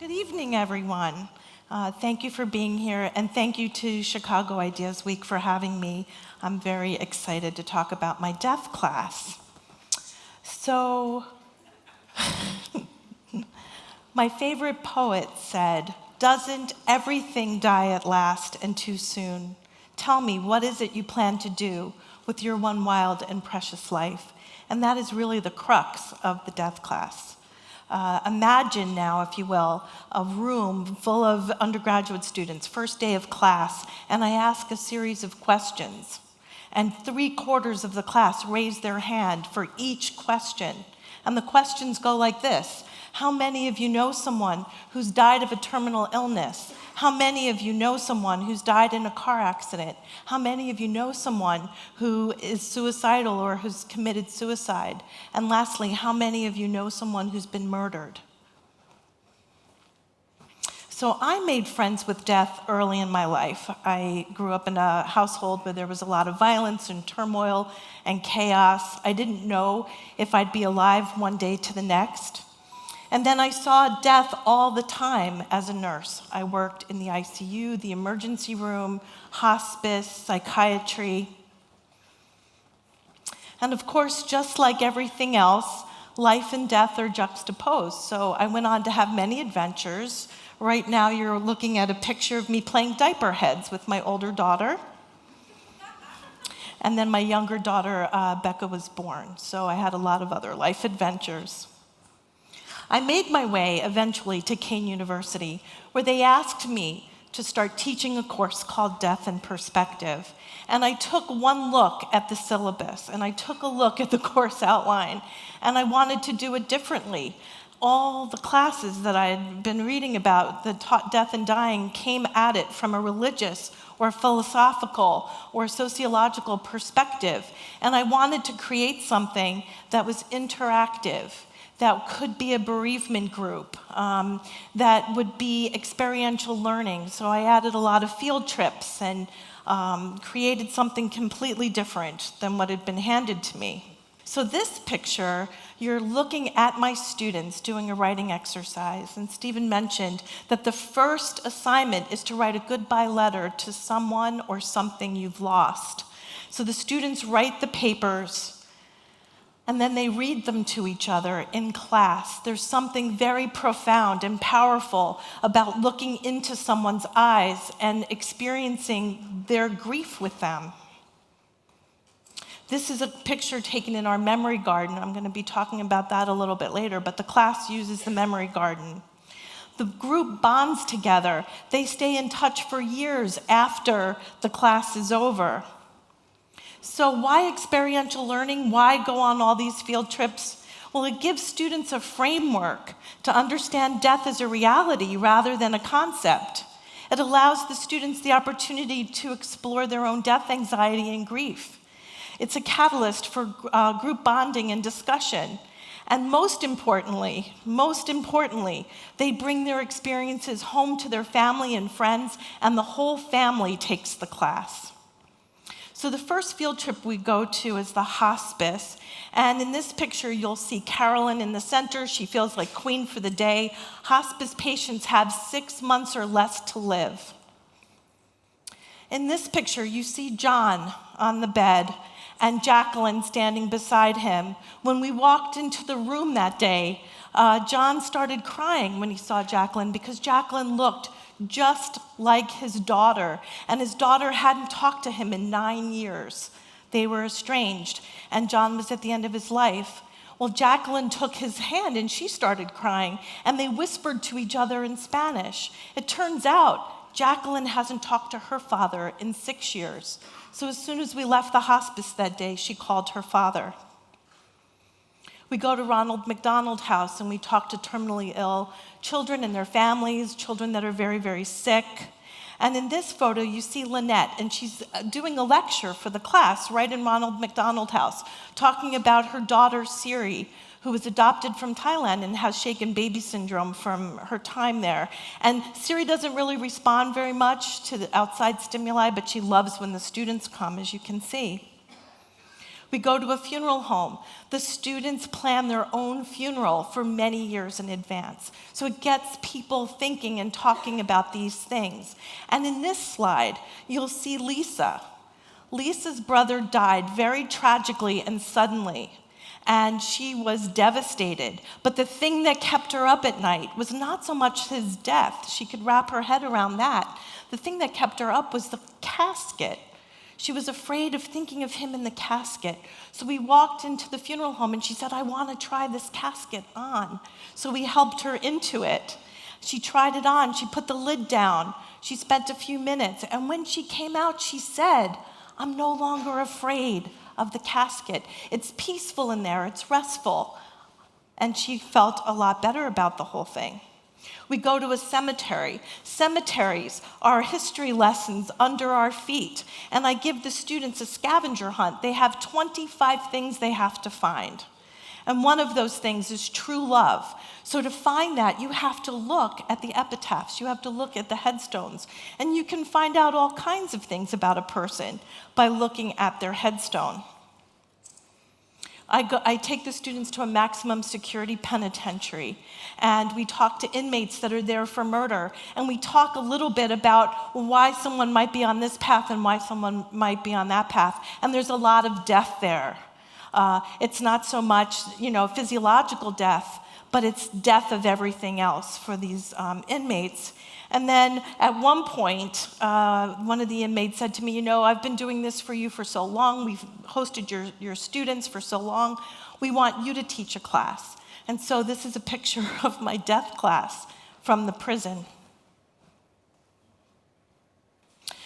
Good evening, everyone. Thank you for being here, and thank you to Chicago Ideas Week for having me. I'm very excited to talk about my death class. So, my favorite poet said, "Doesn't everything die at last and too soon? Tell me, what is it you plan to do with your one wild and precious life?" And that is really the crux of the death class. Imagine now, if you will, a room full of undergraduate students, first day of class, and I ask a series of questions. And 3/4 of the class raise their hand for each question. And the questions go like this: how many of you know someone who's died of a terminal illness? How many of you know someone who's died in a car accident? How many of you know someone who is suicidal or who's committed suicide? And lastly, how many of you know someone who's been murdered? So I made friends with death early in my life. I grew up in a household where there was a lot of violence and turmoil and chaos. I didn't know if I'd be alive one day to the next. And then I saw death all the time as a nurse. I worked in the ICU, the emergency room, hospice, psychiatry. And of course, just like everything else, life and death are juxtaposed. So I went on to have many adventures. Right now, you're looking at a picture of me playing diaper heads with my older daughter. And then my younger daughter, Becca, was born. So I had a lot of other life adventures. I made my way eventually to Kean University, where they asked me to start teaching a course called Death and Perspective. And I took one look at the syllabus, and I took a look at the course outline, and I wanted to do it differently. All the classes that I had been reading about that taught death and dying came at it from a religious or philosophical or sociological perspective. And I wanted to create something that was interactive, that could be a bereavement group, that would be experiential learning. So I added a lot of field trips and created something completely different than what had been handed to me. So this picture, you're looking at my students doing a writing exercise. And Stephen mentioned that the first assignment is to write a goodbye letter to someone or something you've lost. So the students write the papers, and then they read them to each other in class. There's something very profound and powerful about looking into someone's eyes and experiencing their grief with them. This is a picture taken in our memory garden. I'm going to be talking about that a little bit later, but the class uses the memory garden. The group bonds together. They stay in touch for years after the class is over. So why experiential learning? Why go on all these field trips? Well, it gives students a framework to understand death as a reality rather than a concept. It allows the students the opportunity to explore their own death anxiety and grief. It's a catalyst for group bonding and discussion. And most importantly, they bring their experiences home to their family and friends, and the whole family takes the class. So the first field trip we go to is the hospice. And in this picture, you'll see Carolyn in the center. She feels like queen for the day. Hospice patients have 6 months or less to live. In this picture, you see John on the bed and Jacqueline standing beside him. When we walked into the room that day, John started crying when he saw Jacqueline because Jacqueline looked just like his daughter, and his daughter hadn't talked to him in 9 years. They were estranged, and John was at the end of his life. Well, Jacqueline took his hand and she started crying, and they whispered to each other in Spanish. It turns out Jacqueline hasn't talked to her father in 6 years. So as soon as we left the hospice that day, she called her father. We go to Ronald MacDonald House and we talk to terminally ill children and their families, children that are very, very sick. And in this photo, you see Lynette, and she's doing a lecture for the class right in Ronald MacDonald House, talking about her daughter, Siri, who was adopted from Thailand and has shaken baby syndrome from her time there. And Siri doesn't really respond very much to the outside stimuli, but she loves when the students come, as you can see. We go to a funeral home. The students plan their own funeral for many years in advance. So it gets people thinking and talking about these things. And in this slide, you'll see Lisa. Lisa's brother died very tragically and suddenly, and she was devastated. But the thing that kept her up at night was not so much his death. She could wrap her head around that. The thing that kept her up was the casket. She was afraid of thinking of him in the casket. So we walked into the funeral home and she said, I want to try this casket on. So we helped her into it. She tried it on. She put the lid down. She spent a few minutes. And when she came out, she said, I'm no longer afraid of the casket. It's peaceful in there. It's restful. And she felt a lot better about the whole thing. We go to a cemetery. Cemeteries are history lessons under our feet. And I give the students a scavenger hunt. They have 25 things they have to find. And one of those things is true love. So to find that, you have to look at the epitaphs. You have to look at the headstones. And you can find out all kinds of things about a person by looking at their headstone. I take the students to a maximum security penitentiary, and we talk to inmates that are there for murder, and we talk a little bit about why someone might be on this path and why someone might be on that path, and there's a lot of death there. It's not so much, physiological death, but it's death of everything else for these inmates. And then at one point, one of the inmates said to me, I've been doing this for you for so long. We've hosted your students for so long. We want you to teach a class. And so this is a picture of my death class from the prison.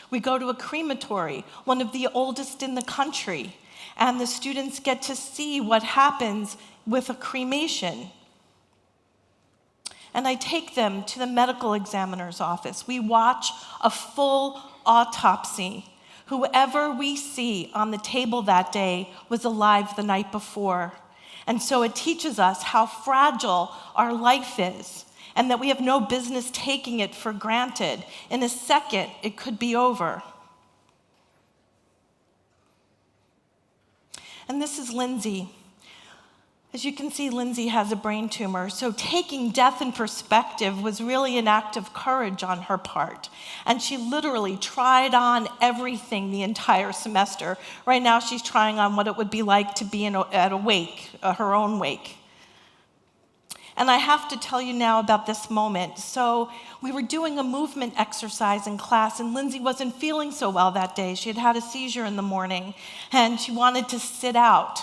We go to a crematory, one of the oldest in the country, and the students get to see what happens with a cremation. And I take them to the medical examiner's office. We watch a full autopsy. Whoever we see on the table that day was alive the night before. And so it teaches us how fragile our life is and that we have no business taking it for granted. In a second, it could be over. And this is Lindsay. As you can see, Lindsay has a brain tumor, so taking death in perspective was really an act of courage on her part. And she literally tried on everything the entire semester. Right now, she's trying on what it would be like to be at a wake, her own wake. And I have to tell you now about this moment. So we were doing a movement exercise in class, and Lindsay wasn't feeling so well that day. She had had a seizure in the morning, and she wanted to sit out,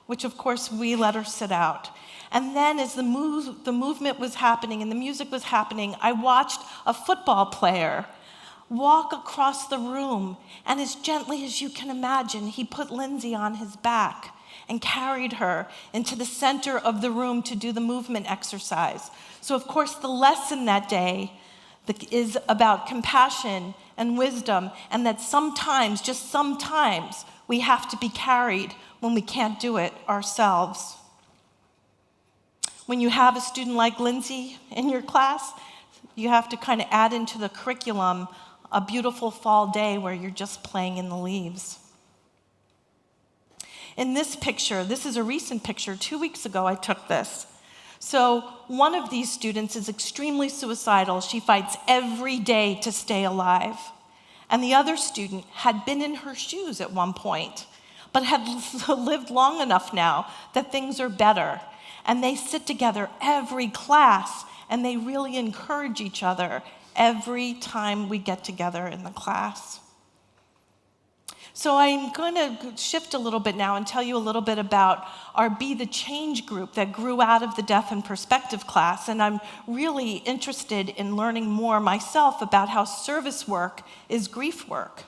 which of course we let her sit out. And then as the movement was happening and the music was happening, I watched a football player walk across the room, and as gently as you can imagine, he put Lindsay on his back and carried her into the center of the room to do the movement exercise. So of course the lesson that day is about compassion and wisdom, and that sometimes, just sometimes, we have to be carried when we can't do it ourselves. When you have a student like Lindsay in your class, you have to kind of add into the curriculum a beautiful fall day where you're just playing in the leaves. In this picture, this is a recent picture, 2 weeks ago I took this. So one of these students is extremely suicidal. She fights every day to stay alive. And the other student had been in her shoes at one point, but had lived long enough now that things are better. And they sit together every class, and they really encourage each other every time we get together in the class. So I'm going to shift a little bit now and tell you a little bit about our Be the Change group that grew out of the Death in Perspective class. And I'm really interested in learning more myself about how service work is grief work.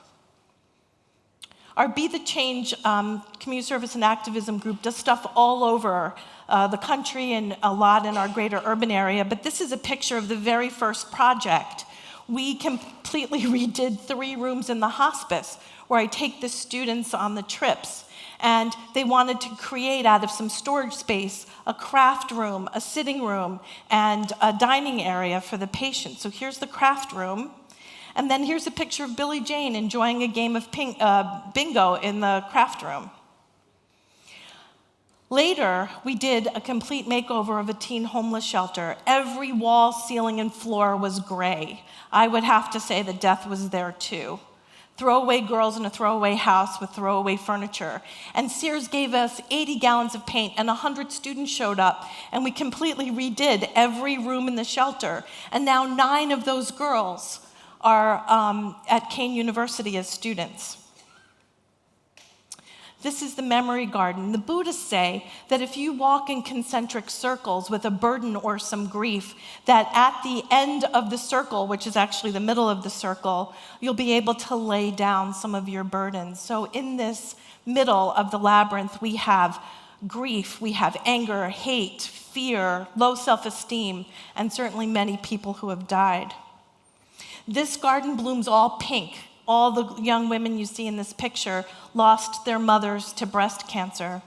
Our Be the Change community service and activism group does stuff all over the country and a lot in our greater urban area, but this is a picture of the very first project. We completely redid 3 rooms in the hospice where I take the students on the trips, and they wanted to create out of some storage space a craft room, a sitting room, and a dining area for the patients. So here's the craft room. And then here's a picture of Billie Jane enjoying a game of bingo in the craft room. Later, we did a complete makeover of a teen homeless shelter. Every wall, ceiling, and floor was gray. I would have to say that death was there too. Throwaway girls in a throwaway house with throwaway furniture. And Sears gave us 80 gallons of paint, and 100 students showed up, and we completely redid every room in the shelter. And now 9 of those girls are at Kean University as students. This is the memory garden. The Buddhists say that if you walk in concentric circles with a burden or some grief, that at the end of the circle, which is actually the middle of the circle, you'll be able to lay down some of your burdens. So in this middle of the labyrinth, we have grief, we have anger, hate, fear, low self-esteem, and certainly many people who have died. This garden blooms all pink. All the young women you see in this picture lost their mothers to breast cancer.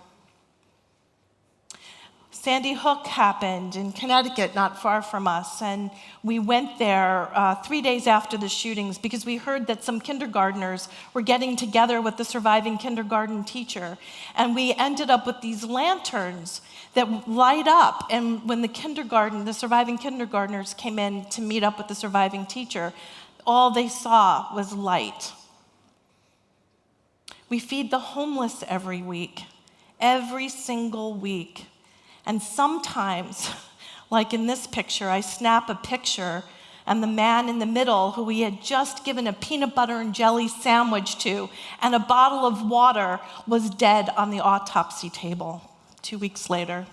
Sandy Hook happened in Connecticut, not far from us, and we went there 3 days after the shootings because we heard that some kindergartners were getting together with the surviving kindergarten teacher, and we ended up with these lanterns that light up, and when the surviving kindergartners came in to meet up with the surviving teacher, all they saw was light. We feed the homeless every week, every single week. And sometimes, like in this picture, I snap a picture and the man in the middle who we had just given a peanut butter and jelly sandwich to and a bottle of water was dead on the autopsy table 2 weeks later.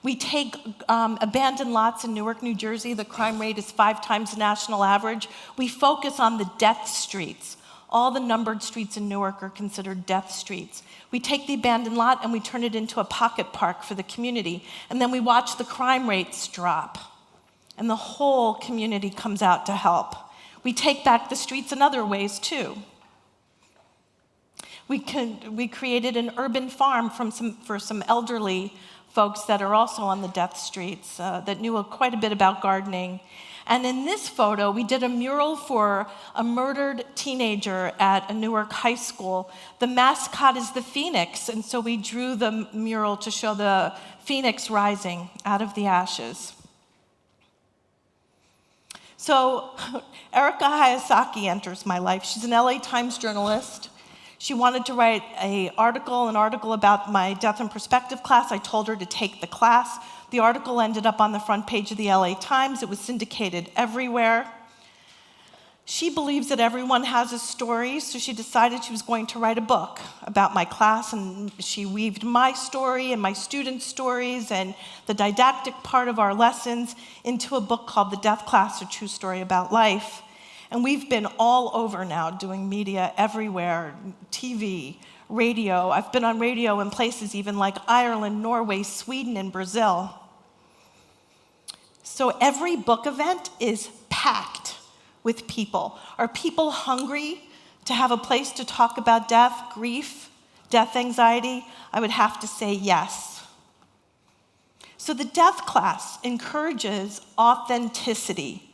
We take abandoned lots in Newark, New Jersey. The crime rate is 5 times the national average. We focus on the death streets. All the numbered streets in Newark are considered death streets. We take the abandoned lot and we turn it into a pocket park for the community. And then we watch the crime rates drop. And the whole community comes out to help. We take back the streets in other ways too. We created an urban farm for some elderly folks that are also on the death streets that knew quite a bit about gardening. And in this photo, we did a mural for a murdered teenager at a Newark high school. The mascot is the phoenix, and so we drew the mural to show the phoenix rising out of the ashes. So Erika Hayasaki enters my life. She's an LA Times journalist. She wanted to write an article about my Death in Perspective class. I told her to take the class. The article ended up on the front page of the LA Times. It was syndicated everywhere. She believes that everyone has a story, so she decided she was going to write a book about my class, and she weaved my story and my students' stories and the didactic part of our lessons into a book called The Death Class, A True Story About Life. And we've been all over now doing media everywhere, TV, radio. I've been on radio in places even like Ireland, Norway, Sweden, and Brazil. So every book event is packed with people. Are people hungry to have a place to talk about death, grief, death anxiety? I would have to say yes. So the death class encourages authenticity.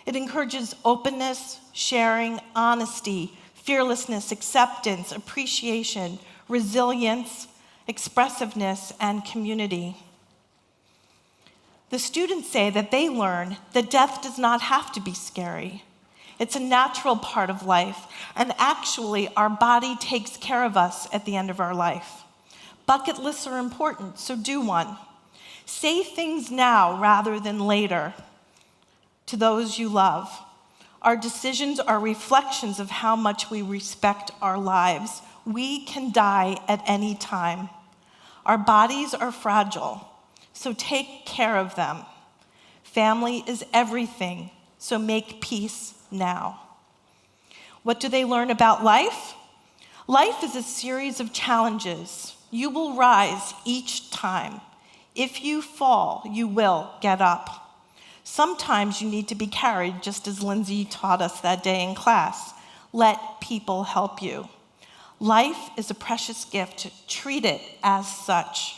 It encourages openness, sharing, honesty, fearlessness, acceptance, appreciation, resilience, expressiveness, and community. The students say that they learn that death does not have to be scary. It's a natural part of life, and actually our body takes care of us at the end of our life. Bucket lists are important, so do one. Say things now rather than later to those you love. Our decisions are reflections of how much we respect our lives. We can die at any time. Our bodies are fragile, so take care of them. Family is everything, so make peace now. What do they learn about life? Life is a series of challenges. You will rise each time. If you fall, you will get up. Sometimes you need to be carried, just as Lindsay taught us that day in class. Let people help you. Life is a precious gift. Treat it as such.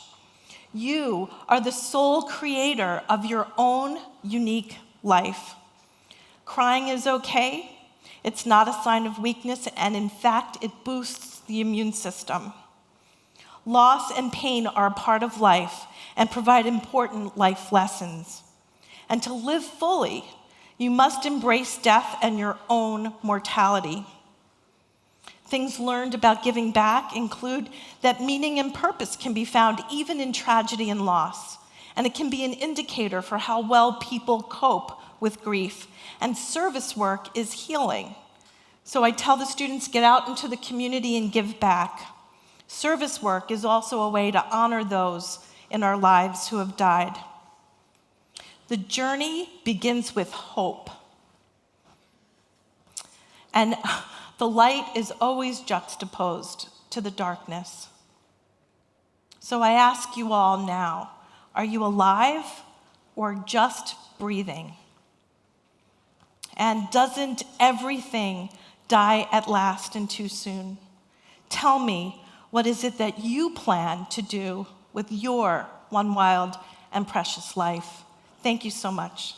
You are the sole creator of your own unique life. Crying is okay. It's not a sign of weakness, and in fact, it boosts the immune system. Loss and pain are a part of life and provide important life lessons. And to live fully, you must embrace death and your own mortality. Things learned about giving back include that meaning and purpose can be found even in tragedy and loss, and it can be an indicator for how well people cope with grief. And service work is healing. So I tell the students, get out into the community and give back. Service work is also a way to honor those in our lives who have died. The journey begins with hope. And the light is always juxtaposed to the darkness. So I ask you all now, are you alive or just breathing? And doesn't everything die at last and too soon? Tell me, what is it that you plan to do with your one wild and precious life? Thank you so much.